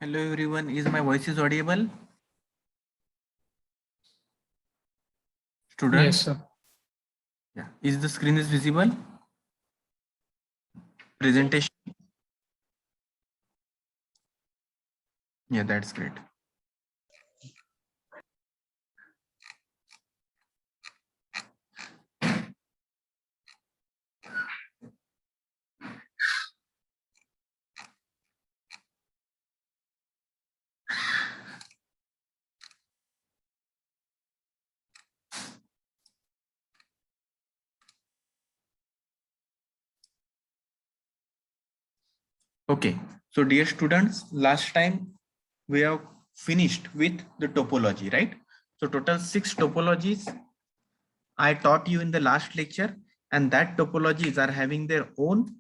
Hello everyone, is my voice is audible? Yes, Students? sir. Yeah. Is the screen is visible? Presentation? Yeah, that's great. Okay, so dear students, last time we have finished with the topology, right? So total 6 topologies I taught you in the last lecture, and that topologies are having their own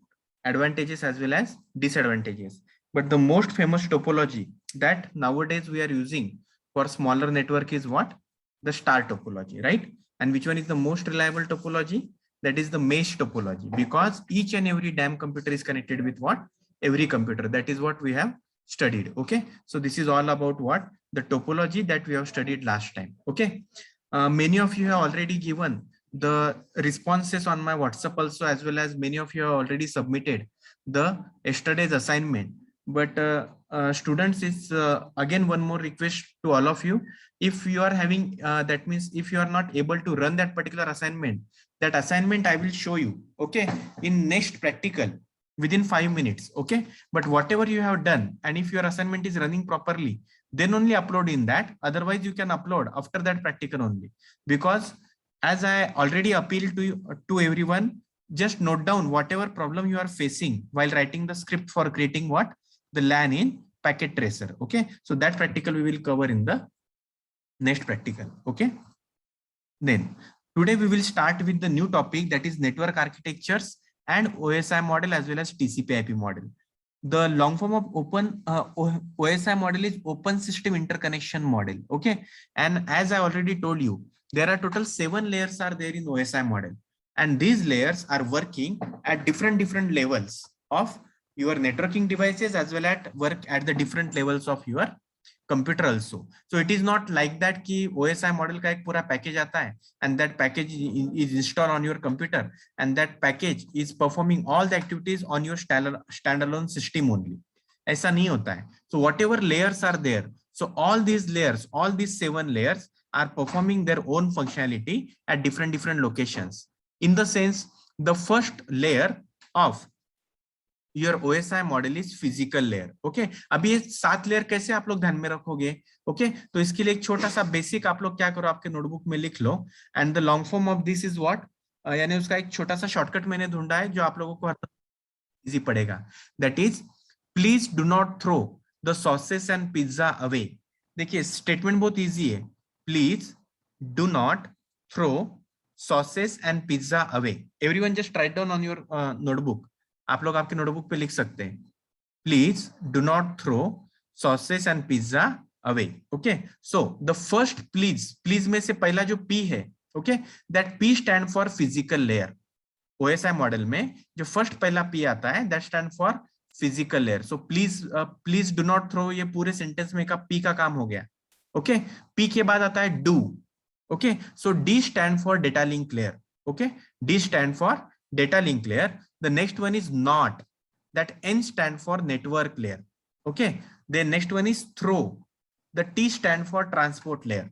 advantages as well as disadvantages. But the most famous topology that nowadays we are using for smaller network is what? The star topology, right? And which one is the most reliable topology? That is the mesh topology, because each and every damn computer is connected with what? Every computer. That is what we have studied. Okay, so this is all about what? The topology that we have studied last time. Okay, many of you have already given the responses on my WhatsApp also, as well as many of you have already submitted the yesterday's assignment. But students, is again one more request to all of you. If you are having, that means if you are not able to run that particular assignment, that assignment I will show you, okay, in next practical within 5 minutes. Okay, but whatever you have done, and if your assignment is running properly, then only upload in that. Otherwise you can upload after that practical only, because as I already appealed to you, to everyone, just note down whatever problem you are facing while writing the script for creating what? The LAN in packet tracer. Okay, so that practical we will cover in the next practical. Okay, then today we will start with the new topic, that is network architectures and OSI model as well as TCP/IP model. The long form of OSI model is open system interconnection model. Okay, and as I already told you, there are total 7 layers are there in OSI model, and these layers are working at different levels of your networking devices, as well as work at the different levels of your computer also. So it is not like that कि OSI model का एक पूरा package आता है and that package is installed on your computer and that package is performing all the activities on your standalone system only. ऐसा नहीं होता है. So whatever layers are there, so all these layers, all these 7 layers are performing their own functionality at different locations. In the sense, the first layer of your OSI model is physical layer. Okay, अभी ये 7 layer कैसे आप लोग ध्यान में रखोगे? Okay, तो इसके लिए एक छोटा सा बेसिक आप लोग क्या करो, आपके नोटबुक में लिख लो, and the long form of this is what, यानी उसका एक छोटा सा शॉर्टकट मैंने ढूंढा है जो आप लोगों को इजी पड़ेगा. That is, please do not throw the sauces and pizza away. देखिए स्टेटमेंट बहुत इजी है. Please do not throw sauces and pizza away. Everyone just write down on your notebook. आप लोग आपके नोटबुक पे लिख सकते हैं, please do not throw sauces and pizza away. Okay, so the first please में से पहला जो पी है, okay, that P stand for physical layer. OSI model में जो फर्स्ट पहला पी आता है, that stand for physical layer. So please do not throw, ये पूरे सेंटेंस में का पी का काम हो गया. ओके, पी के बाद आता है do. Okay, so D stand for data link layer. Okay, D stand for data link layer. The next one is not, that N stand for network layer. Okay, then next one is throw, the T stand for transport layer.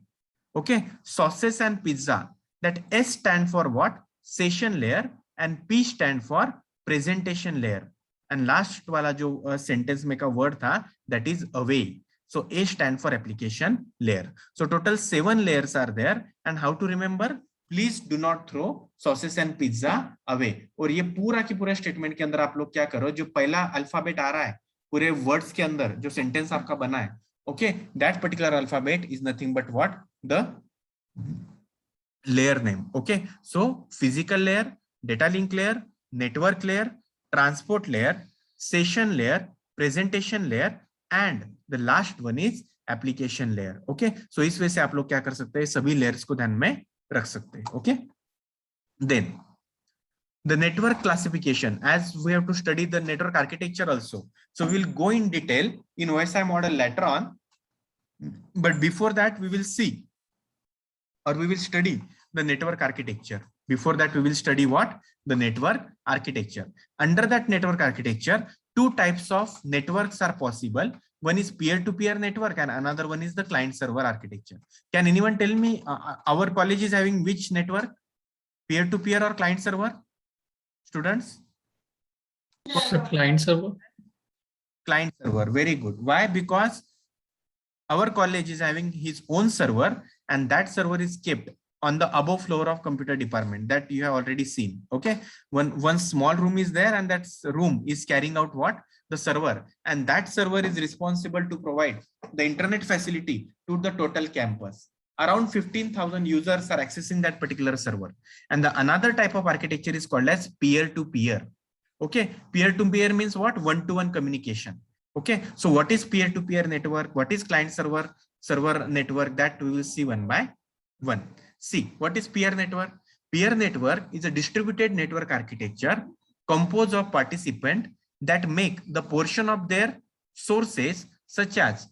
Okay, sauces and pizza, that S stand for what? Session layer, and P stand for presentation layer. And last वाला जो sentence में का word था, that is away. So A stand for application layer. So total 7 layers are there. And how to remember? Please do not throw sauces and pizza away. और ये पूरा की पूरा स्टेटमेंट के अंदर आप लोग क्या करो, जो पहला अल्फाबेट आ रहा है पूरे वर्ड्स के अंदर, जो सेंटेंस आपका बना है, okay, that particular alphabet is nothing but what? The layer name. Okay, so physical layer, data link layer, network layer, transport layer, session layer, presentation layer, and the last one is application layer. Okay, so इस वजह से आप लोग क्या कर सकते हैं, सभी लेयर्स को ध्यान में रख सकते हैं. Okay, then The network classification, as we have to study the network architecture also. So we'll go in detail in OSI model later on. But before that, we will see, or we will study the network architecture. Before that, we will study what? The network architecture. Under that network architecture, two types of networks are possible. One is peer-to-peer network and another one is the client-server architecture. Can anyone tell me our college is having which network? Peer-to-peer or client-server? Students? Client server. Client server. Very good. Why? Because our college is having his own server, and that server is kept on the above floor of computer department that you have already seen. Okay, one small room is there, and that room is carrying out what? The server, and that server is responsible to provide the internet facility to the total campus. Around 15,000 users are accessing that particular server. And the another type of architecture is called as peer-to-peer. Okay, peer-to-peer means what? One-to-one communication. Okay, so what is peer-to-peer network? What is client server network? That we will see one by one. See, what is peer network? Peer network is a distributed network architecture composed of participants that make the portion of their sources such as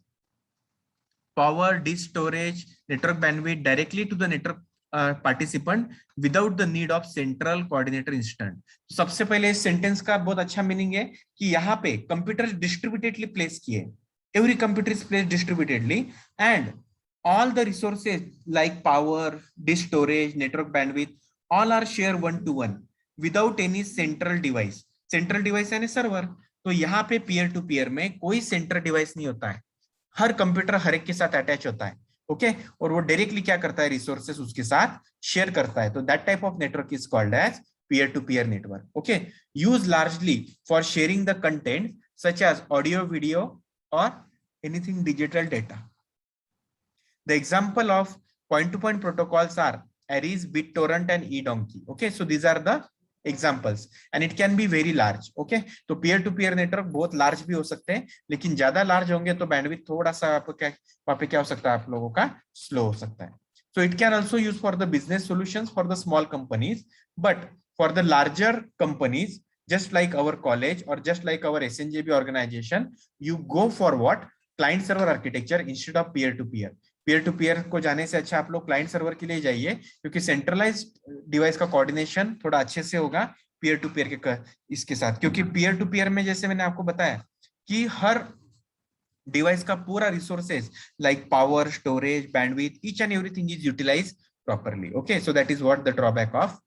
power, disk storage, network bandwidth directly to the network participant without the need of central coordinator instant. सबसे पहले इस sentence का बहुत अच्छा meaning है कि यहाँ पे कंप्यूटर डिस्ट्रीब्यूटेडली प्लेस किए. Every computer is placed distributedly, and all the resources like power, disk storage, network bandwidth, all are shared one to one without any central device. Central device यानी server. तो यहाँ पे peer to peer में कोई central device नहीं होता है. हर computer हर एक के साथ अटैच होता है. ओके, और वो डायरेक्टली क्या करता है? रिसोर्सेस उसके साथ शेयर करता है. तो that type of network is called as peer to peer network. Okay, used largely for sharing the content such as audio, video, or anything digital data. The example of point to point protocols are Aries, BitTorrent, and eDonkey. Okay, so these are the examples, and it can be very large. Okay, तो peer to peer network बहुत large भी हो सकते हैं, लेकिन ज्यादा large होंगे तो bandwidth थोड़ा सा वहाँ पे क्या हो सकता है? आप लोगों का slow हो सकता है. So it can also use for the business solutions for the small companies, but for the larger companies, just like our college or just like our SNJB organization, you go for what? Client server architecture instead of peer to peer. peer to peer को जाने से अच्छा आप लोग client server के लिए जाइए, क्योंकि सेंट्रलाइज्ड डिवाइस का कोऑर्डिनेशन थोड़ा अच्छे से होगा पीयर टू पीयर के इसके साथ. क्योंकि पीयर टू पीयर में जैसे मैंने आपको बताया कि हर डिवाइस का पूरा resources like power, storage, bandwidth, each and everything is utilized properly. Okay, so that is what the drawback of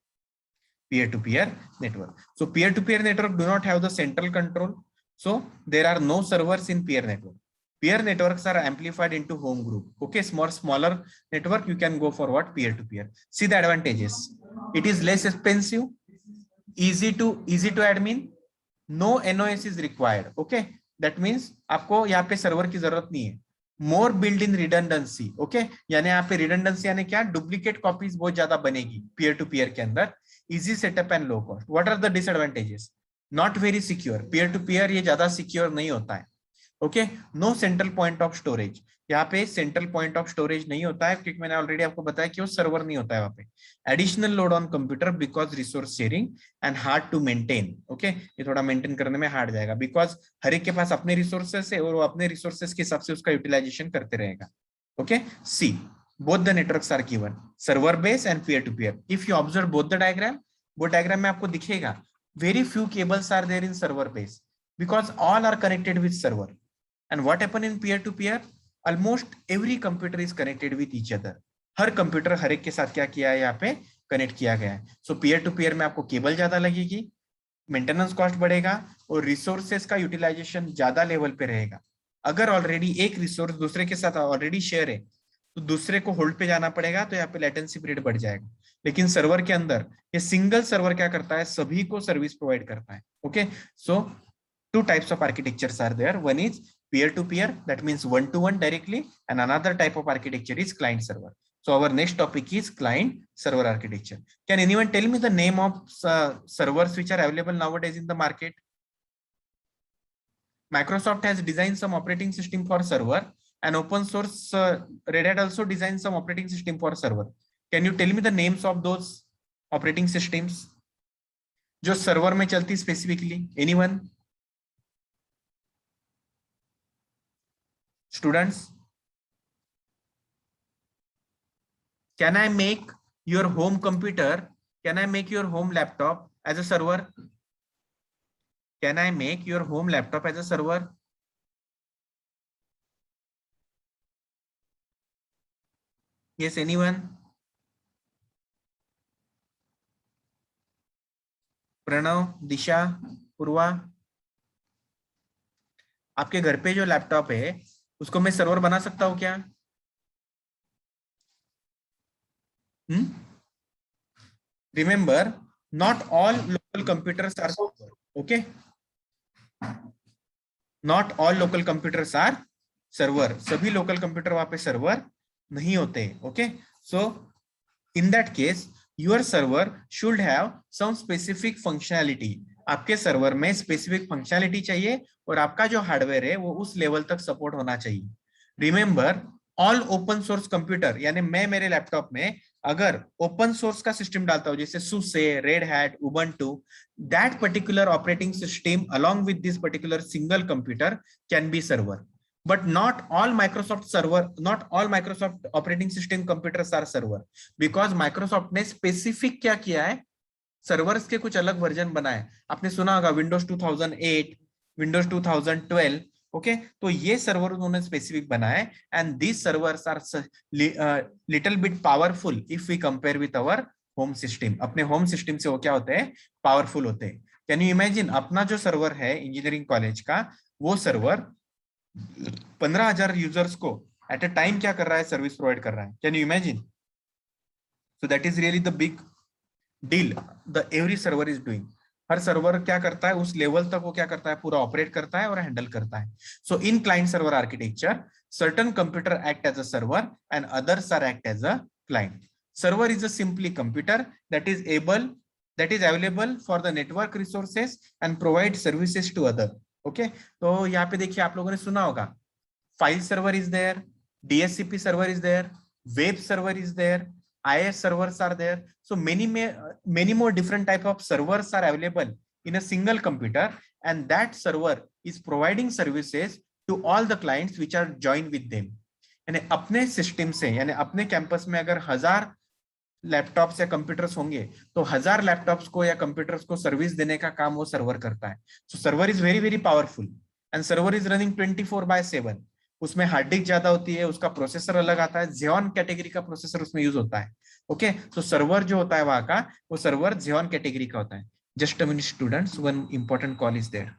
peer-to-peer network. So peer-to-peer network do not have the central control. So there are no servers in peer network. Peer networks are amplified into home group. Okay, smaller network, you can go for what? Peer-to-peer. See the advantages. It is less expensive, easy to admin, no NOS is required. Okay, that means आपको यहाँ पे server की जरूरत नहीं है. मोर build in redundancy. Okay, यानी यहाँ पे रिडंडेंसी यानी क्या? डुप्लीकेट कॉपीज बहुत ज्यादा बनेगी पीयर टू पीयर के अंदर. Easy setup and low cost. What are the disadvantages? Not very secure. Peer to peer ये ज्यादा सिक्योर नहीं होता है. Okay, no central point of storage. यहाँ पे सेंट्रल पॉइंट ऑफ स्टोरेज नहीं होता है, क्योंकि मैंने ऑलरेडी आपको बताया कि वो सर्वर नहीं होता है वहां पे. Additional load on computer because resource sharing and hard to maintain. Okay, ये थोड़ा मेंटेन करने में हार्ड जाएगा, बिकॉज हर एक के पास अपने रिसोर्सेस है और वो अपने रिसोर्सेस के हिसाब से उसका यूटिलाइजेशन करते रहेगा. Okay, see both the networks are given, server based and peer to peer. If you observe both the diagram, वो डायग्राम में आपको दिखेगा very few cables are there in server base because all are connected with server. And what happen in peer to peer? Almost every computer is connected with each other. हर computer हर एक के साथ क्या किया है? यहाँ पे कनेक्ट किया गया है. सो पीयर टू पीयर में आपको केबल ज्यादा लगेगी, मेंटेनेंस कॉस्ट बढ़ेगा और रिसोर्सेस का यूटिलाइजेशन ज्यादा लेवल पे रहेगा. अगर ऑलरेडी एक रिसोर्स दूसरे के साथ ऑलरेडी शेयर है तो दूसरे को होल्ड पे जाना पड़ेगा, तो यहाँ पे लेटेंसी पीरियड बढ़ जाएगा. लेकिन सर्वर के अंदर ये सिंगल सर्वर क्या करता है? सभी को सर्विस प्रोवाइड करता है. Okay, so two types of architectures are there. One is peer to peer, that means one to one directly, and another type of architecture is client server. So our next topic is client server architecture. Can anyone tell me the name of servers which are available nowadays in the market? Microsoft has designed some operating system for server, and open source Red Hat also designed some operating system for server. Can you tell me the names of those operating systems? जो server में चलती specifically, anyone? Students, can I make your home computer, can I make your home laptop as a server? Can I make your home laptop as a server? Yes, anyone? Pranav, Disha, Purva, आपके घर पे जो laptop है उसको मैं server बना सकता हूं क्या? Remember, not all local computers are server. Okay, not all local computers are server. सभी local computer वहां पे server नहीं होते. Okay, so in that case your server should have some specific functionality. आपके सर्वर में स्पेसिफिक फंक्शनैलिटी चाहिए और आपका जो हार्डवेयर है वो उस लेवल तक सपोर्ट होना चाहिए. Remember, all open source computer, यानी मैं मेरे लैपटॉप में अगर ओपन सोर्स का सिस्टम डालता हूं जैसे SUSE, red hat, Ubuntu, that particular operating system along with this particular single computer can be server. But not all Microsoft server, not all Microsoft operating system computers are server, because Microsoft ने specific क्या किया है, servers के कुछ अलग version बनाए. आपने सुना होगा विंडोज 2008, विंडोज 2012. ओके, तो ये सर्वर उन्होंने स्पेसिफिक बनाए and these servers are little bit powerful if we compare with our home system. अपने होम सिस्टम से वो क्या होते हैं, पावरफुल होते हैं. कैन यू इमेजिन, अपना जो सर्वर है इंजीनियरिंग कॉलेज का, वो सर्वर 15,000 यूजर्स को एट अ टाइम क्या कर रहा है, सर्विस प्रोवाइड कर रहा है. Can you imagine? So that is really the big deal the every server is doing. Her server क्या करता है, उस लेवल तक वो क्या करता है, पूरा ऑपरेट करता है और हैंडल करता है. So in client server architecture, certain computer act as a server and others are act as a client. Server is a simply computer that is available for the network resources and provide services to other. Okay, तो यहाँ पे देखिए आप लोगों ने सुना होगा, file server is there, DHCP server is there, web server is there, IIS servers are there. So many more different type of servers are available in a single computer, and that server is providing services to all the clients which are joined with them. यानी अपने system से, यानी अपने campus में अगर 1000 laptops या computers होंगे तो 1000 लैपटॉप्स को या कंप्यूटर्स को सर्विस देने का काम वो सर्वर करता है. So server is very very powerful and server is running 24/7. उसमें हार्ड डिस्क ज्यादा होती है, उसका प्रोसेसर अलग आता है, Xeon कैटेगरी का प्रोसेसर उसमें यूज होता है. ओके, तो सर्वर जो होता है वहां का, वो सर्वर Xeon कैटेगरी का होता है. Just a minute students, one important call is there.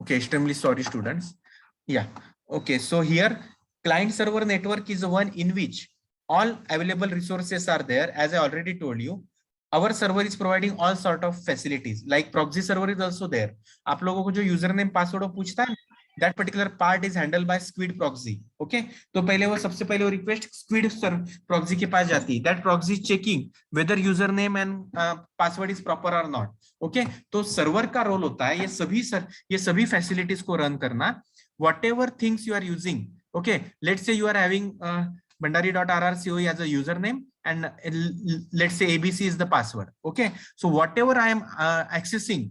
Okay, extremely sorry students. Yeah, okay, so here client server network is the one in which all available resources are there. As I already told you, our server is providing all sort of facilities, like proxy server is also there. आप लोगों को जो username password वो पूछता है, that particular part is handled by Squid proxy. Okay, तो पहले वो सबसे पहले वो request Squid proxy के पास जाती है. That proxy is checking whether username and password is proper or not. Okay, तो सर्वर का रोल होता है ये सभी फैसिलिटीज को रन करना. whatever things you are using, okay, let's say you are having bandari.rrcoe as a username and let's say ABC is the password. Okay, so whatever I am accessing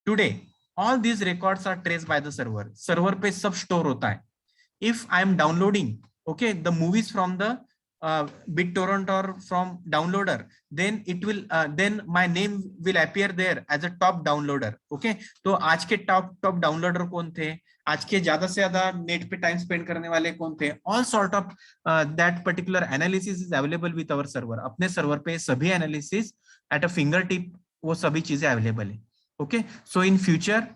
today, all these records are traced by the server पे सब store होता है. if I am downloading, okay, the movies from the BitTorrent or from downloader, then it will then my name will appear there as a top downloader. Okay, तो आज के top downloader कौन थे, आज के ज्यादा से ज्यादा नेट पे टाइम स्पेंड करने वाले कौन थे, all sort of that particular analysis is available with our server. अपने सर्वर पे सभी analysis at a finger tip वो सभी चीजें अवेलेबल है. ओके, सो इन फ्यूचर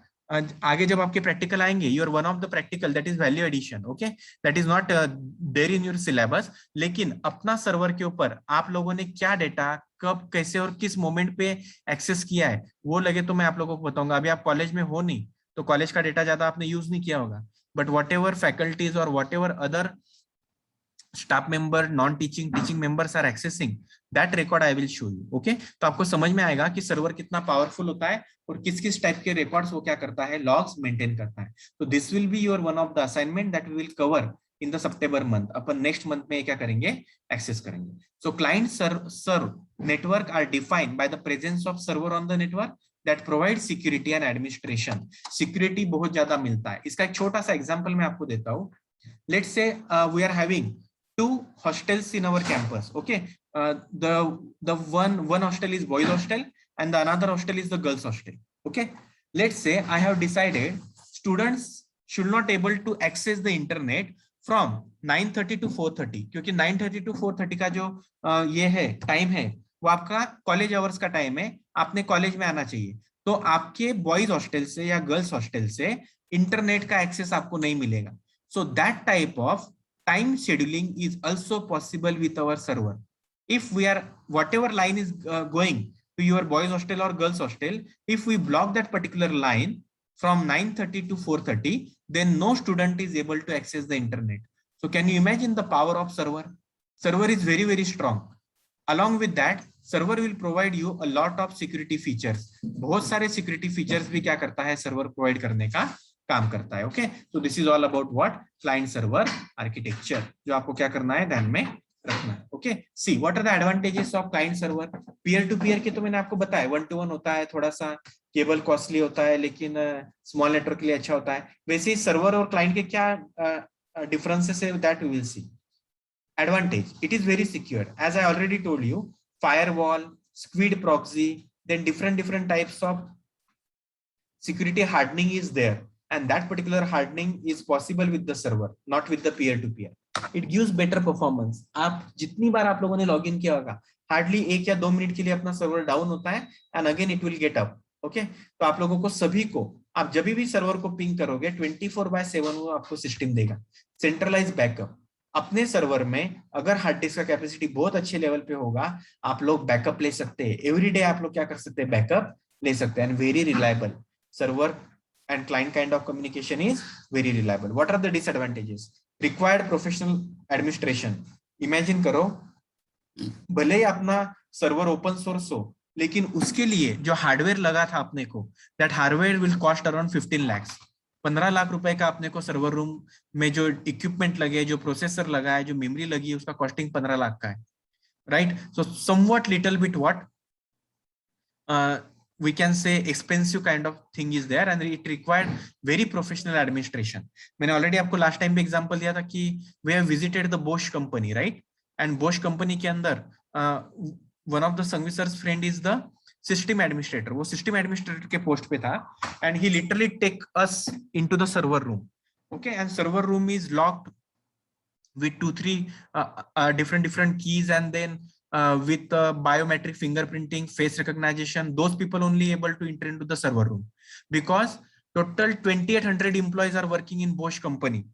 आगे जब आपके प्रैक्टिकल आएंगे, your one of the practical that is value addition. Okay, that is not there in your syllabus, लेकिन अपना सर्वर के ऊपर आप लोगों ने क्या डेटा कब कैसे और किस मोमेंट पे एक्सेस किया है वो लगे तो मैं आप लोगों को बताऊंगा. अभी आप कॉलेज में हो नहीं तो कॉलेज का डेटा ज्यादा आपने यूज नहीं किया होगा, बट वॉट एवर फैकल्टीज और what ever other staff member, non-teaching, teaching members are accessing, that record I will show you. Okay, तो आपको समझ में आएगा कि सर्वर कितना पावरफुल होता है और किस किस टाइप के रिकॉर्ड्स वो क्या करता है, लॉग्स मेंटेन करता है. तो this will be your one of the assignment that we will cover in the September month. अपन नेक्स्ट मंथ में क्या करेंगे, एक्सेस करेंगे. So client server network are defined by the presence of server on the network that provide security and administration. Security बहुत ज्यादा मिलता है. इसका एक छोटा सा एग्जांपल मैं आपको देता हूँ. Let's say we are having 2 hostels in our campus. Okay, the one hostel is boys hostel and the another hostel is the girls hostel. Okay, let's say I have decided students should not able to access the internet from 9:30 to 4:30, क्योंकि 9:30 to 4:30 का जो ये है time है वो आपका college hours का time है. आपने कॉलेज में आना चाहिए. तो आपके बॉयज हॉस्टल से या गर्ल्स हॉस्टल से इंटरनेट का एक्सेस आपको नहीं मिलेगा. सो that type of time scheduling is also possible with our server. If we are, whatever line is going to your boys hostel or girls hostel, if we block that particular line from 9:30 to 4:30, then no student is able to access the internet. So can you imagine the power of server? Server is very, very strong. Along with that, server will provide you a lot of security features. बहुत सारे security features भी क्या करता है, server provide करने का काम करता है. Okay, so this is all about what, client server architecture, जो आपको क्या करना है, ध्यान में रखना है. Okay, see what are the advantages of client server. Peer to peer के तो मैंने आपको बताया, 1-to-1 होता है, थोड़ा सा केबल कॉस्टली होता है, लेकिन स्मॉल नेटवर्क के लिए अच्छा होता है. वैसे ही सर्वर और क्लाइंट के क्या डिफरेंसेस है, that we will see. Advantage, it is very secure as I already told you. Firewall, squid proxy, then different types of security hardening is there. And that particular hardening is possible with the server, not with the peer-to-peer. It gives better performance. आप जितनी बार आप लोगों ने login किया होगा, hardly 1 या 2 minute के लिए अपना सर्वर डाउन होता है and again it will get up. Okay, तो आप लोगों को सभी को, आप जब भी सर्वर को पिंग करोगे 24/7 वो आपको सिस्टम देगा. Centralise backup. अपने सर्वर में अगर हार्ड डिस्क का कैपेसिटी बहुत अच्छे लेवल पे होगा, आप लोग बैकअप ले सकते हैं. एवरीडे आप लोग क्या कर सकते हैं, बैकअप ले सकते हैं. And very reliable. Server and client kind of communication is very reliable. What are the disadvantages? Required professional administration. Imagine करो, भले ही अपना सर्वर ओपन सोर्स हो, लेकिन उसके लिए जो हार्डवेयर लगा था अपने को, that hardware will cost around 15 lakhs. 15 lakh रुपए का अपने को सर्वर रूम में जो इक्विपमेंट लगे, जो प्रोसेसर लगा है, जो मेमोरी लगी है, उसका कॉस्टिंग 15 लाख का है. Right, so somewhat little bit what we can say expensive kind of thing is there and it required very professional administration. मैंने already आपको last time भी example दिया था कि we have visited the Bosch company, right? And Bosch company के अंदर one of the Sanghvi sir's friend is the system administrator. वो system administrator के post पे था and he literally take us into the server room. Okay, and server room is locked with 2-3 different keys and then with biometric fingerprinting, face recognition. Those people only able to enter into the server room because total 2,800 employees are working in Bosch company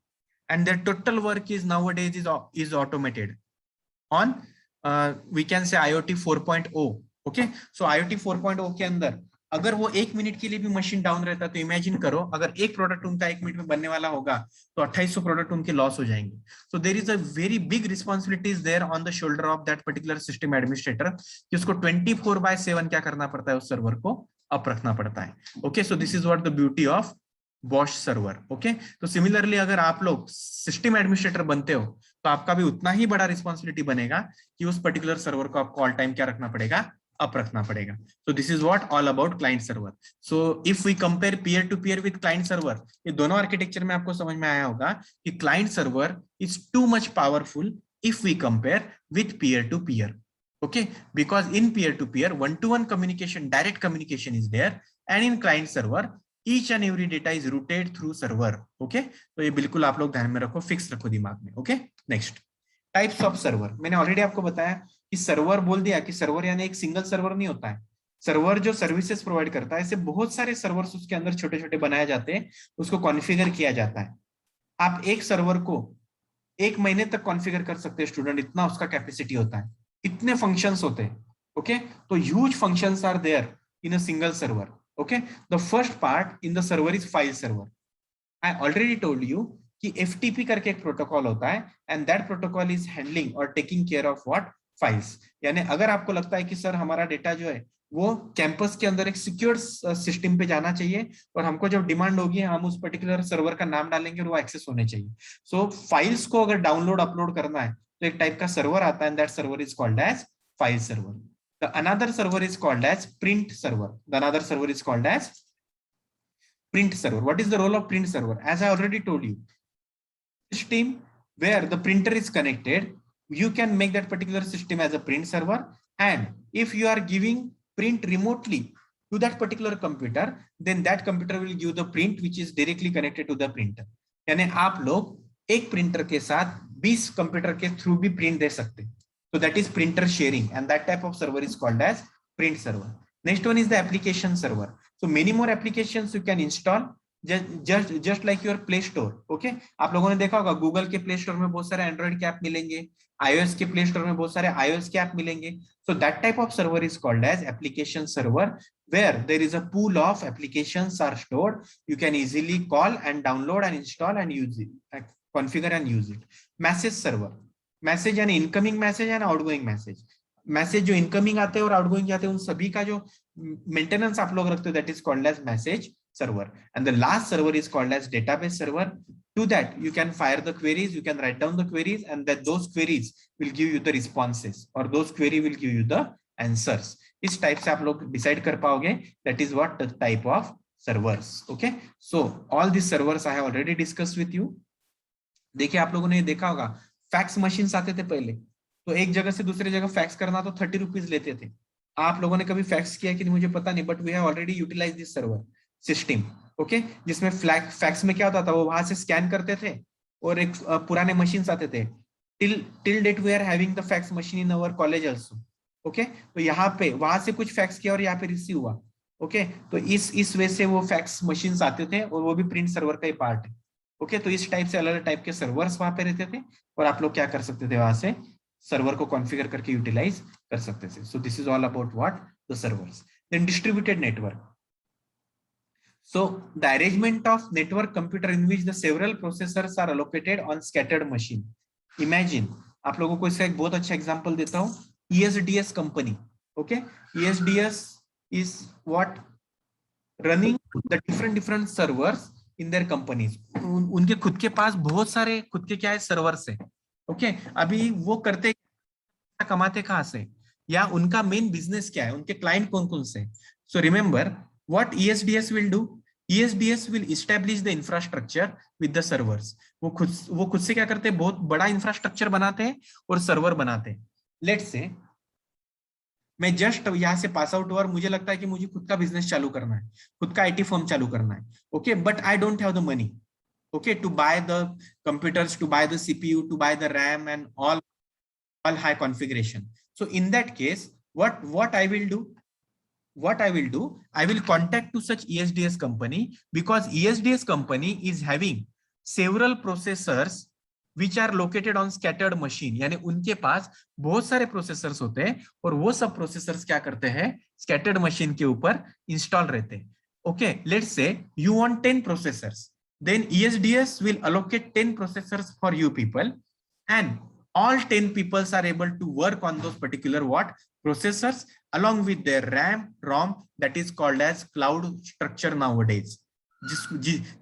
and their total work is nowadays is automated on we can say IoT 4.0. okay, so IoT 4.0 के अंदर अगर वो 1 minute के लिए भी machine down रहता तो imagine करो, अगर एक प्रोडक्ट उनका 1 मिनट में बनने वाला होगा तो 2800 प्रोडक्ट उनके लॉस हो जाएंगे. So there is a very big responsibilities there on the shoulder of that particular system administrator कि उसको 24/7 क्या करना पड़ता है, उस सर्वर को अप रखना पड़ता है. Okay, so this is what the beauty of Bosch server. Okay, तो सिमिलरली अगर आप लोग सिस्टम एडमिनिस्ट्रेटर बनते हो तो आपका भी उतना ही बड़ा रिस्पॉन्सिबिलिटी बनेगा कि उस पर्टिकुलर सर्वर को आपको ऑल टाइम क्या रखना पड़ेगा, अप रखना पड़ेगा. So this is what all about client server. So if we compare peer to peer with client server, ये दोनों आर्किटेक्चर में आपको समझ में आया होगा कि client server is too much powerful if we compare with peer to peer. Okay, because in peer to peer 1-to-1 communication, direct communication is there, and in client server each and every data is routed through server. Okay, तो ये बिल्कुल आप लोग ध्यान में रखो, fix रखो दिमाग में. Okay, next types of server. मैंने ऑलरेडी आपको बताया कि सर्वर बोल दिया कि सर्वर यानी एक सिंगल सर्वर नहीं होता है. सर्वर जो सर्विसेज प्रोवाइड करता है, ऐसे बहुत सारे सर्वर्स उसके अंदर छोटे छोटे बनाए जाते हैं, उसको कॉन्फ़िगर किया जाता है. आप एक सर्वर को 1 महीने तक कॉन्फ़िगर कर सकते हैं स्टूडेंट, इतना उसका कैपेसिटी होता है, इतने फंक्शंस होते हैं. ओके, तो huge functions are there in a single server. Okay, the first part in the server is file server. I already told you कि FTP करके एक प्रोटोकॉल होता है and that protocol is handling और taking care of what files. यानी अगर आपको लगता है कि सर हमारा डेटा जो है वो कैंपस के अंदर एक सिक्योर सिस्टम पे जाना चाहिए और हमको जब डिमांड होगी हम उस पर्टिकुलर सर्वर का नाम डालेंगे और वो एक्सेस होने चाहिए। सो फाइल्स को अगर डाउनलोड अपलोड करना है तो एक टाइप का सर्वर आता है, that server is called as file server. The another server is called as print server. The another server is called as print server. What is the role of print server? As I already told you, system where the printer is connected, you can make that particular system as a print server. And if you are giving print remotely to that particular computer, then that computer will give the print which is directly connected to the printer. यानी आप लोग एक printer के साथ 20 computer के through भी print दे सकते हैं. So that is printer sharing, and that type of server is called as print server. Next one is the application server. So many more applications you can install just like your Play Store. Okay, आप लोगों ने देखा होगा Google के play store में बहुत सारे Android के ऐप मिलेंगे, iOS के प्ले स्टोर में बहुत सारे iOS के ऐप मिलेंगे. So that type of server is called as application server, where there is a pool of applications are stored. You can easily call and download and install and use it, configure and use it. Message server, message यानी incoming message and outgoing message. Message जो incoming आते हैं और outgoing जाते हैं उन सभी का जो मेंटेनेंस आप लोग रखते हो that is called as message server. And the last server is called as database server. To that you can fire the queries, you can write down the queries and that those queries will give you the responses और those query will give you the answers. इस type से आप लोग decide कर पाओगे that is what the type of servers. Okay, so all this servers I have already discussed with you. देखिए आप लोगों ने देखा होगा फैक्स मशीन्स आते थे पहले, तो एक जगह से दूसरी जगह फैक्स करना तो 30 रुपीज लेते थे. आप लोगों ने कभी फैक्स किया कि नहीं मुझे पता नहीं, but we have already utilize this server system. Okay, जिसमें फैक्स में क्या होता था, वो वहां से स्कैन करते थे और एक पुराने मशीन्स आते थे. Till date we are having the fax machine in our college also. Okay, तो यहाँ पे वहां से कुछ फैक्स किया और यहाँ पे रिसीव हुआ. ओके, तो इस वे से वो फैक्स मशीन्स आते थे और वो भी प्रिंट सर्वर का ही पार्ट है. ओके, तो इस टाइप से अलग अलग टाइप के सर्वर्स वहां पे रहते थे और आप लोग क्या कर सकते थे, वहां से सर्वर को कॉन्फ़िगर करके यूटिलाइज कर सकते थे. So this is all about what the servers. Then distributed network. So the arrangement of network computer in which the several processors are allocated on scattered machine. Imagine, आप लोगों को इसका एक बहुत अच्छा एग्जांपल देता हूँ. ESDS company. Okay, ESDS is what running the different servers in their companies. उनके खुद के पास बहुत सारे खुद के क्या है सर्वर्स है. ओके, अभी वो करते कमाते कहाँ से, या उनका मेन बिजनेस क्या है, उनके क्लाइंट कौन कौन से. So remember what ESDS will do. ESDS will establish the infrastructure with the servers. वो खुद से क्या करते हैं, बहुत बड़ा इंफ्रास्ट्रक्चर बनाते हैं और सर्वर बनाते हैं. लेट्स से मैं जस्ट यहाँ से पास आउट हुआ और मुझे लगता है कि मुझे खुद का बिजनेस चालू करना है, खुद का IT फर्म चालू करना है. Okay, but I don't have the money, okay, to buy the computers, to buy the CPU, to buy the RAM and all high configuration. So in that case, what I will do, I will contact to such ESDS company, because ESDS company is having several processors which are located on scattered machine. यानी उनके पास बहुत सारे processors होते हैं और वो सब processors क्या करते हैं, scattered machine के ऊपर इंस्टॉल रहते हैं. Okay, let's say you want 10 processors. Then ESDS will allocate 10 processors for you people, and all 10 people are able to work on those particular what processors along with their RAM, ROM, that is called as cloud structure nowadays.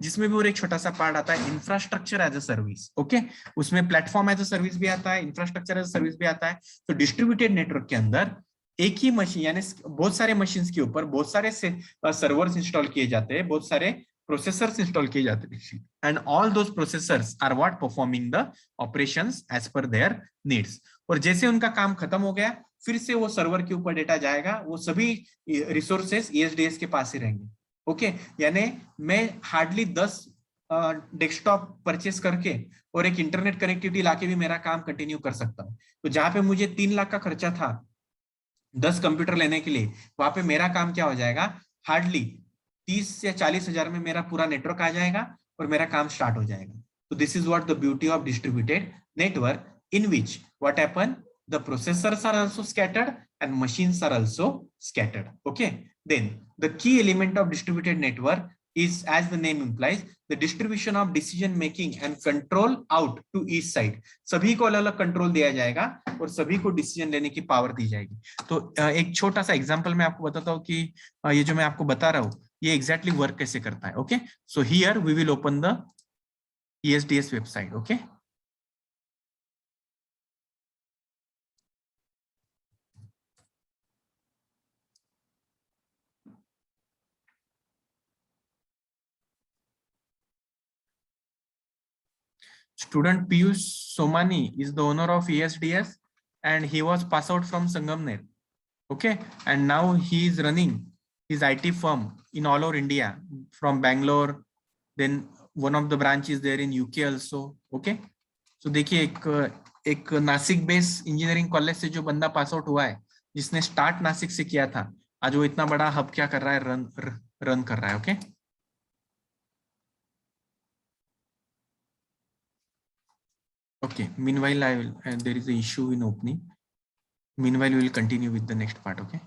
जिसमें भी और एक छोटा सा part आता है infrastructure as a service. Okay, उसमें platform as a service भी आता है, इंफ्रास्ट्रक्चर एज अ सर्विस भी आता है. तो डिस्ट्रीब्यूटेड नेटवर्क के अंदर एक ही मशीन यानी बहुत सारे मशीन्स के ऊपर बहुत सारे सर्वर्स इंस्टॉल किए जाते हैं, बहुत सारे प्रोसेसर्स इंस्टॉल किए जाते हैं, and all those processors are what performing the operations as per their needs. और जैसे उनका काम खत्म हो गया फिर से वो सर्वर के ऊपर डेटा जाएगा, वो सभी रिसोर्सेस ESDS के पास ही रहेंगे. ओके, यानी मैं हार्डली 10 डेस्कटॉप परचेस करके और एक इंटरनेट कनेक्टिविटी लाके भी मेरा काम कंटिन्यू कर सकता हूँ. तो जहां पे मुझे 3 लाख का खर्चा था 10 कंप्यूटर लेने के लिए, वहां पे मेरा काम क्या हो जाएगा, हार्डली 30 या 40 हजार में मेरा पूरा नेटवर्क आ जाएगा और मेरा काम स्टार्ट हो जाएगा. तो this is what the beauty of distributed network, in which what happen, the processors are also scattered and machines are also scattered. Okay, then the key element of distributed network is, as the name implies, the distribution of decision making and control out to each side. सभी को अलग अलग control दिया जाएगा और सभी को decision लेने की पावर दी जाएगी. तो एक छोटा सा एग्जांपल मैं आपको बताता हूँ कि ये जो मैं आपको बता रहा हूँ ये एग्जैक्टली वर्क कैसे करता है. Okay, so here we will open the ESDS website. Okay, student Piyush Somani is the owner of ESDS and he was passed out from Sangamner. Okay, and now he is running his IT firm in all over India from Bangalore. Then one of the branches there in UK also. Okay, so देखिए एक Nashik base engineering college से जो बंदा pass out हुआ है, जिसने start Nashik से किया था, आज वो इतना बड़ा हब क्या कर रहा है, रन कर रहा है. Okay, okay, meanwhile I will, and there is an issue in opening. Meanwhile we will continue with the next part. Okay,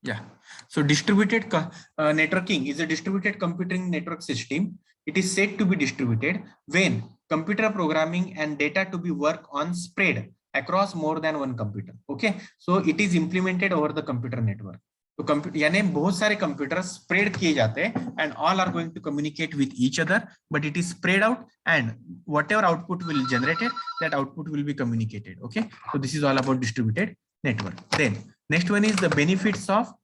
yeah, so distributed networking is a distributed computing network system. It is said to be distributed when computer programming and data to be work on spread across more than one computer. Okay, so it is implemented over the computer network. तो computer यानी बहुत सारे computer spread किए जाते हैं and all are going to communicate with each other, but it is spread out and whatever output will generated, that output will be communicated. Okay, so this is all about distributed network. Then next one is the benefits of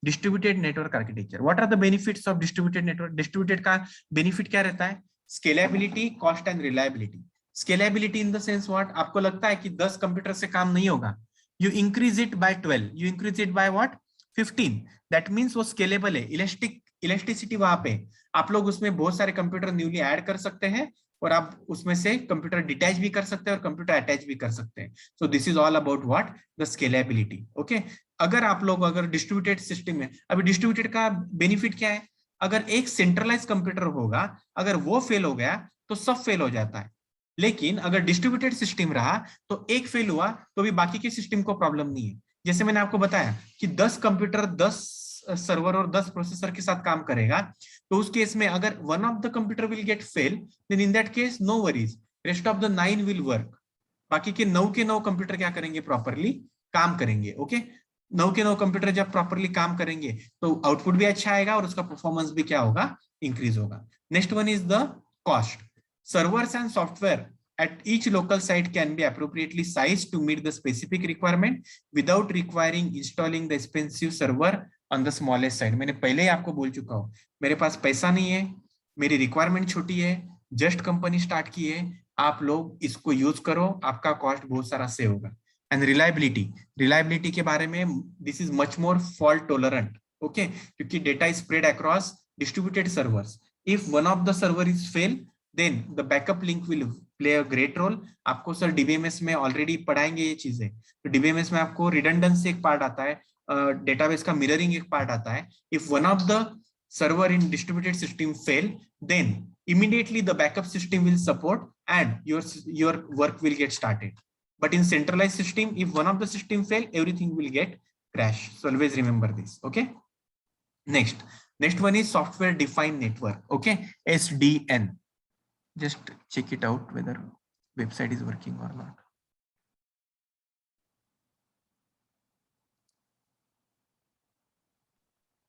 distributed network architecture. What are the benefits of distributed network? Distributed का benefit क्या रहता है? Scalability, cost and reliability. Scalability in the sense what? आपको लगता है कि 10 computer से काम नहीं होगा, you increase it by 12, you increase it by what? 15. That means वो स्केलेबल है. इलेस्टिसिटी वहां पे आप लोग उसमें बहुत सारे कंप्यूटर न्यूली ऐड कर सकते हैं और आप उसमें से कंप्यूटर डिटैच भी कर सकते हैं और कंप्यूटर अटैच भी कर सकते हैं. सो this is all about what? The scalability. Okay, अगर डिस्ट्रीब्यूटेड सिस्टम में, अभी डिस्ट्रीब्यूटेड का बेनिफिट क्या है? अगर एक सेंट्रलाइज कंप्यूटर होगा, अगर वो फेल हो गया तो सब फेल हो जाता है. लेकिन अगर डिस्ट्रीब्यूटेड सिस्टम रहा तो एक फेल हुआ तो भी बाकी के सिस्टम को प्रॉब्लम नहीं है. जैसे मैंने आपको बताया कि 10 कंप्यूटर 10 सर्वर और 10 प्रोसेसर के साथ काम करेगा, तो उस केस में अगर one of the computer will get fail, then in that case no worries, rest of the 9 विल वर्क. बाकी के 9 के 9 कंप्यूटर क्या करेंगे? प्रॉपरली काम करेंगे. ओके, 9 के 9 कंप्यूटर जब प्रॉपरली काम करेंगे तो आउटपुट भी अच्छा आएगा और उसका परफॉर्मेंस भी क्या होगा? इंक्रीज होगा. Next one is the cost. Servers and software at each local site can be appropriately sized to meet the specific requirement without requiring installing the expensive server on the smallest site. मैंने पहले ही आपको बोल चुका हूँ, मेरे पास पैसा नहीं है, मेरी रिक्वायरमेंट छोटी है, जस्ट कंपनी स्टार्ट की है, आप लोग इसको यूज करो, आपका कॉस्ट बहुत सारा सेव होगा. एंड रिलायबिलिटी के बारे में, this is much more fault tolerant. Okay, क्योंकि data is spread across distributed servers. If one of the server is fail, then the backup link will play a great role. आपको sir DBMS में already पढ़ाएंगे ये चीजें. तो DBMS में आपको redundancy एक पार्ट आता है, डेटाबेस का मिररिंग एक पार्ट आता है. If one of the server in distributed system fail, then immediately the backup system will support and your work will get started. But in centralized system, if one of the system fail, everything will get crash. So always remember this. Okay, next one is software defined network. Okay, SDN. Just check it out whether website is working or not.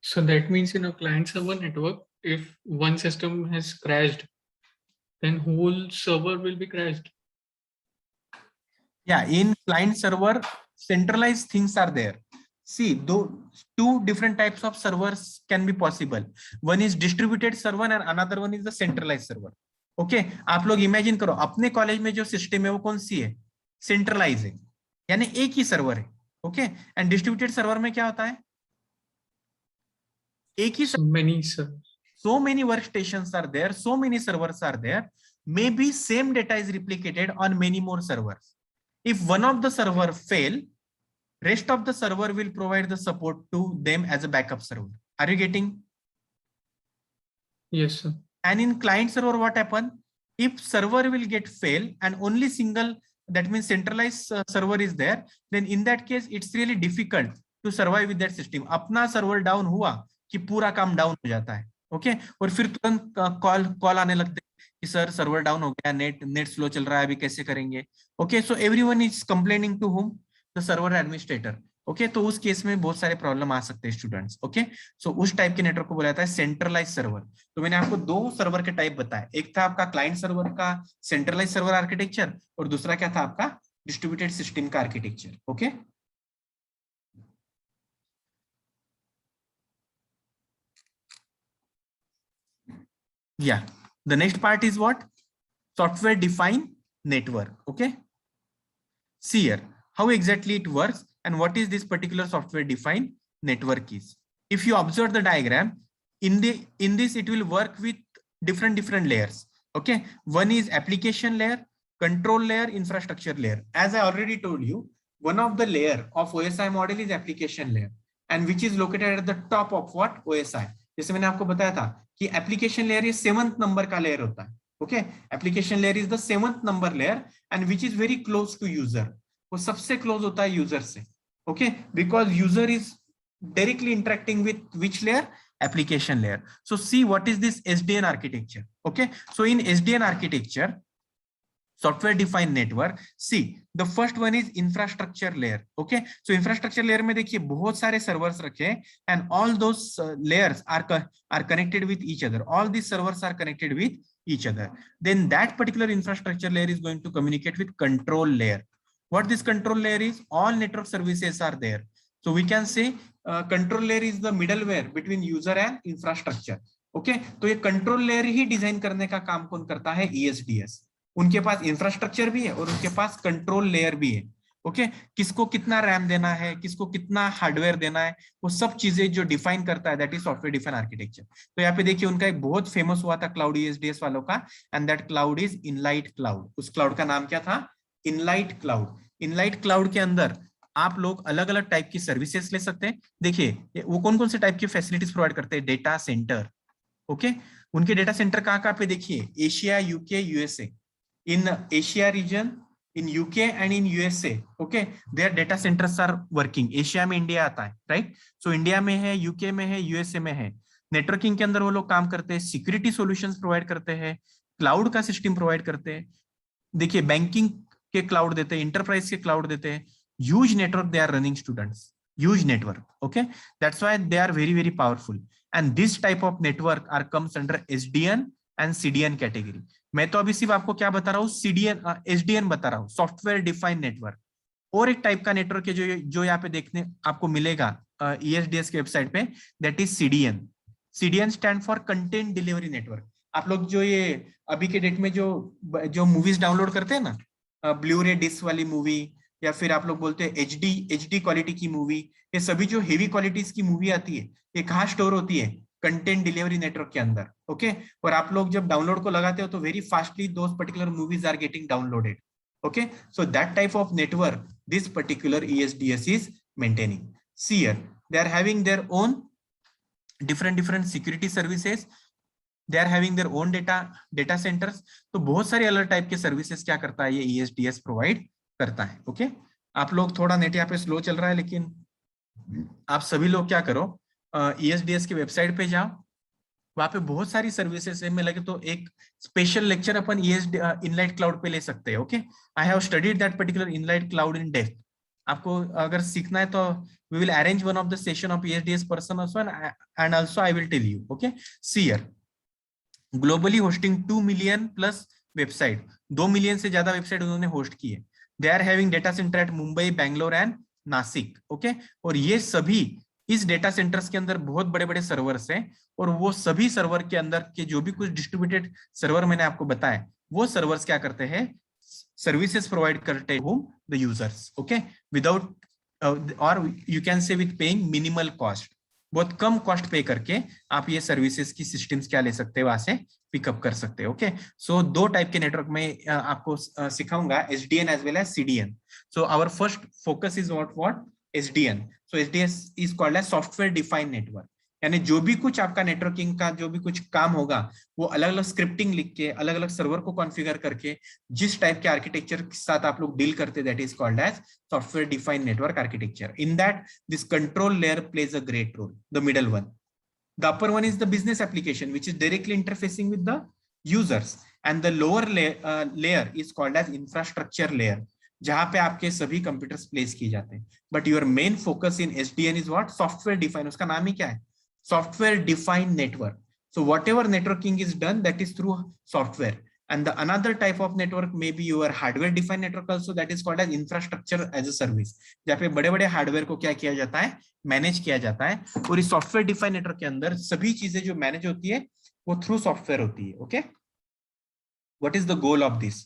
So that means in a client server network, if one system has crashed, then whole server will be crashed. Yeah, in client server, centralized things are there. See, two different types of servers can be possible. One is distributed server and another one is the centralized server. Okay, आप लोग imagine करो अपने college में जो system है वो कौन सी है? सेंट्रलाइज है, यानी एक ही सर्वर है. ओके, एंड डिस्ट्रीब्यूटेड सर्वर में क्या होता है? एक ही so many workstations are there, so many servers are there, maybe same data is replicated on many more servers. If one of the server fail, rest of the server will provide the support to them as a backup server. Are you getting? Yes sir. And in client server what happen? If server will get fail and only single, that means centralized server is there, then in that case it's really difficult to survive with that system. अपना server down हुआ कि पूरा calm down हो जाता है। Okay, और फिर तुरंत कॉल आने लगते हैं कि सर सर्वर डाउन हो गया, नेट स्लो चल रहा है, अभी कैसे करेंगे। Okay, so everyone is complaining to home, the server administrator. Okay, तो उस केस में बहुत सारे प्रॉब्लम आ सकते हैं स्टूडेंट्स। ओके, सो उस टाइप के नेटवर्क को बोला जाता है सेंट्रलाइज सर्वर। तो मैंने आपको दो सर्वर के टाइप बताया, एक था आपका क्लाइंट सर्वर का सेंट्रलाइज सर्वर आर्किटेक्चर, और दूसरा क्या था आपका डिस्ट्रीब्यूटेड सिस्टम का architecture. Okay, yeah, the next part is what? Software defined network. Okay, see here how exactly it works and what is this particular software defined network is. If you observe the diagram in this, it will work with different layers. Okay, one is application layer, control layer, infrastructure layer. As I already told you, one of the layer of OSI model is application layer, and which is located at the top of what? OSI. जैसे मैंने आपको बताया था कि application layer ये 7th number का layer होता है। Okay, application layer is the 7th number layer and which is very close to user, वो सबसे क्लोज होता है यूजर से। Okay, because user is directly interacting with which layer? application layer. So see what is this SDN architecture. Okay, so in SDN architecture, software defined network, see the first one is infrastructure layer. Okay, so infrastructure layer में देखिए बहुत सारे servers रखे हैं and all those layers are connected with each other. All these servers are connected with each other. Then that particular infrastructure layer is going to communicate with control layer. What this control layer is? All network services are there. So we can say control layer is the middleware between user and infrastructure. Okay, तो ये control layer ही design करने का काम कौन करता है? ESDS. उनके पास infrastructure भी है और उनके पास कंट्रोल लेयर भी है। ओके, किसको कितना रैम देना है, किसको कितना हार्डवेयर देना है, वो सब चीजें जो डिफाइन करता है, that is software define architecture. तो यहाँ पे देखिए उनका एक बहुत फेमस हुआ था क्लाउड ESDS वालों का, and that cloud is enlight cloud. उस क्लाउड का नाम क्या था? Enlight cloud. इनलाइट क्लाउड के अंदर आप लोग अलग अलग टाइप की सर्विसेज ले सकते हैं। देखिए वो कौन कौन से टाइप की फैसिलिटीज प्रोवाइड करते हैं? Data centre. ओके, उनके डेटा सेंटर कहाँ पे देखिए? Asia, UK, USA. In Asia region, in UK and in USA, okay, their data centers are working. Asia में इंडिया आता है, right? So इंडिया में है, यूके में है, यूएसए में है। नेटवर्किंग के अंदर वो लोग काम करते हैं, सिक्योरिटी सॉल्यूशंस प्रोवाइड करते हैं, क्लाउड का सिस्टम प्रोवाइड करते हैं। देखिए बैंकिंग के क्लाउड देते हैं, इंटरप्राइज के क्लाउड देते हैं। Huge network they are running students, huge network. Okay, that's why they are very very powerful, and this type of network are comes under SDN and CDN category. मैं तो अभी सिर्फ आपको क्या बता रहा हूँ? CDN SDN बता रहा हूँ, सॉफ्टवेयर डिफाइंड नेटवर्क। और एक टाइप का नेटवर्क है जो यहाँ पे देखने आपको मिलेगा ESDS के वेबसाइट पे, that is CDN। CDN stand for content delivery network. आप लोग जो ये अभी के डेट में जो मूवीज डाउनलोड करते हैं ना, ब्लू-रे डिस्क वाली मूवी, या फिर आप लोग बोलते हैं HD क्वालिटी की मूवी, ये सभी जो हेवी क्वालिटीज की मूवी आती है, ये कहाँ स्टोर होती है? कंटेंट डिलीवरी नेटवर्क के अंदर। ओके, और आप लोग जब डाउनलोड को लगाते हो तो very fastly those particular movies are getting downloaded. Okay, so that type of network this particular ESDS is maintaining. See here they are having their own different security services, they are having their own data centers। तो बहुत सारे अलग type के services क्या करता है ये ESDS provide करता है। ओके, आप लोग थोड़ा नेट यहाँ पे स्लो चल रहा है, लेकिन आप सभी लोग क्या करो, ESDS की वेबसाइट पे जाओ, वहां पे बहुत सारी सर्विसेज है। मैं लगे तो एक स्पेशल लेक्चर अपन इनलाइट क्लाउड पे ले सकते हैं। Okay, I have studied that particular Enlight cloud in depth. आपको अगर सीखना है तो we will arrange one of the session of ESDS person also, and also I will tell you. Okay, see here globally hosting 2 million plus website, 2 million से ज्यादा website उन्होंने host की है। They are having data center at Mumbai, Bangalore and Nashik. Okay, और ये सभी इस data centres के अंदर बहुत बड़े बड़े सर्वर्स हैं, और वो सभी सर्वर के अंदर के जो भी कुछ डिस्ट्रीब्यूटेड सर्वर मैंने आपको बताया, वो सर्वर्स क्या करते हैं? सर्विसेज प्रोवाइड करते हैं home the users. Okay, without और you can say with paying minimal cost, बहुत कम कॉस्ट पे करके आप ये सर्विसेज की सिस्टम्स क्या ले सकते हैं, वहां से पिकअप कर सकते हैं। ओके, सो दो टाइप के नेटवर्क में आपको सिखाऊंगा, SDN as well as CDN। So our first focus is what SDN। So SDS is called as software defined network, यानी जो भी कुछ आपका नेटवर्किंग का जो भी कुछ काम होगा वो अलग अलग स्क्रिप्टिंग लिख के अलग अलग सर्वर को कॉन्फ़िगर करके जिस टाइप के आर्किटेक्चर के साथ आप लोग डील करते, that is called as software defined network architecture. In that this control layer plays a great role, the middle one. The upper one is the business application, which is directly interfacing with the users, and the lower layer is called as infrastructure layer, जहां पे आपके सभी computers place किए जाते हैं. But your main focus in SDN is what? Software define. उसका नाम ही क्या है? Software defined network. So whatever networking is done, that is through software. And the another type of network may be your hardware defined network also, that is called as infrastructure as a service. जहाँ पे बड़े बड़े hardware को क्या किया जाता है? Manage किया जाता है. और इस सॉफ्टवेयर डिफाइंड नेटवर्क के अंदर सभी चीजें जो मैनेज होती है वो थ्रू सॉफ्टवेयर होती है. Okay, what is the goal of this?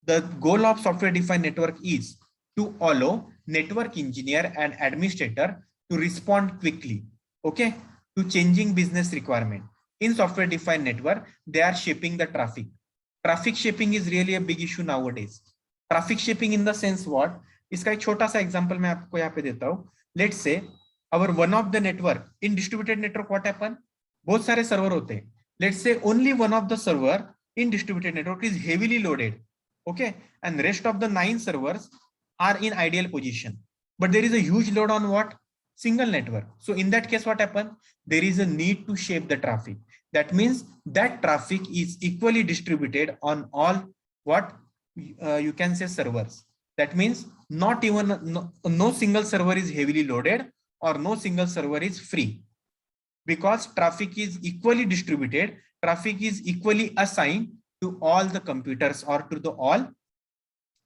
The goal of software defined network is to allow network engineer and administrator to respond quickly, okay, to changing business requirement. In software defined network, they are shaping the traffic. Traffic shaping is really a big issue nowadays. Traffic shaping in the sense what? इसका एक छोटा सा example मैं आपको यहाँ पे देता हूँ. Let's say our one of the network in distributed network, what happen? बहुत सारे सर्वर होते हैं. Let's say only one of the server in distributed network is heavily loaded, okay, and rest of the 9 servers are in ideal position, but there is a huge load on what? Single network. So in that case, what happens? There is a need to shape the traffic. That means that traffic is equally distributed on all what you can say servers. That means not even no single server is heavily loaded or no single server is free, because traffic is equally distributed. Traffic is equally assigned to all the computers or to the all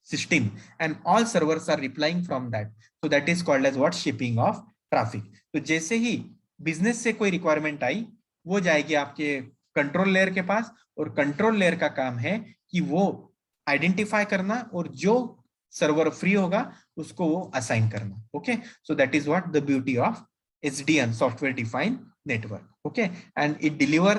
system, and all servers are replying from that. So that is called as what? Shaping of traffic. तो जैसे ही business से कोई requirement आई वो जाएगी आपके control layer के पास, और control layer का काम है कि वो आइडेंटिफाई करना और जो सर्वर फ्री होगा उसको वो असाइन करना. Okay, so that is what the beauty of SDN, software defined network. Okay, and it deliver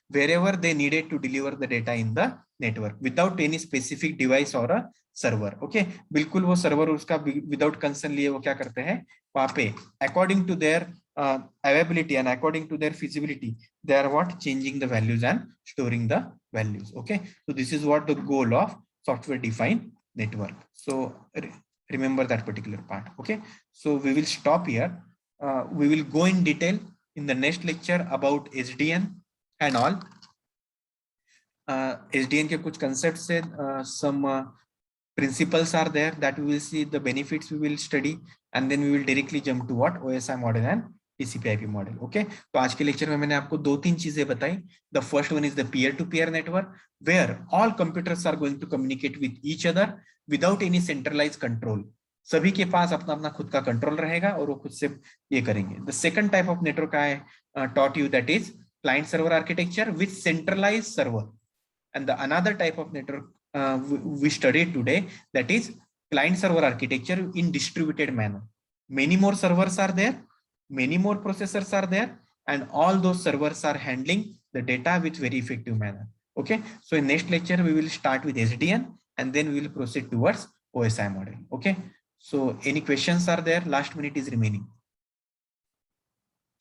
wherever they needed to deliver the data in the network without any specific device or a server. Okay, बिल्कुल वो server उसका without concern लिए वो क्या करते हैं वहां पे according to their availability and according to their feasibility, they are what? Changing the values and storing the values. Okay, so this is what the goal of software defined network. So remember that particular part. Okay, so we will stop here. We will go in detail in the next lecture about SDN and all. SDN के कुछ concepts से some principles are there that we will see, the benefits we will study, and then we will directly jump to what? OSI model and TCP/IP model. Okay, तो आज के lecture में मैंने आपको 2-3 चीजें बताई. The first one is the peer-to-peer network, where all computers are going to communicate with each other without any centralized control. सभी के पास अपना अपना खुद का कंट्रोल रहेगा और वो खुद से ये करेंगे. The second type of network I taught you, that is client server architecture with centralized server. And the another type of network we studied today, that is client server architecture in distributed manner. Many more servers are there, many more processors are there, and all those servers are handling the data with very effective manner. Okay, so in next lecture we will start with SDN and then we will proceed towards OSI model. Okay, so any questions are there? Last minute is remaining.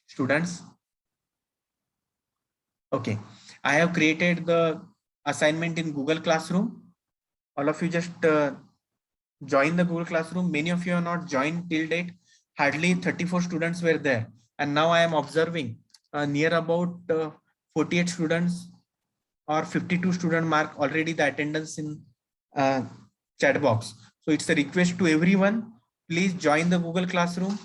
Students? Okay, I have created the assignment in Google Classroom. All of you just join the Google Classroom. Many of you have not joined till date. Hardly 34 students were there. And now I am observing near about 48 students or 52 student mark already the attendance in chat box. So it's a request to everyone, please join the Google Classroom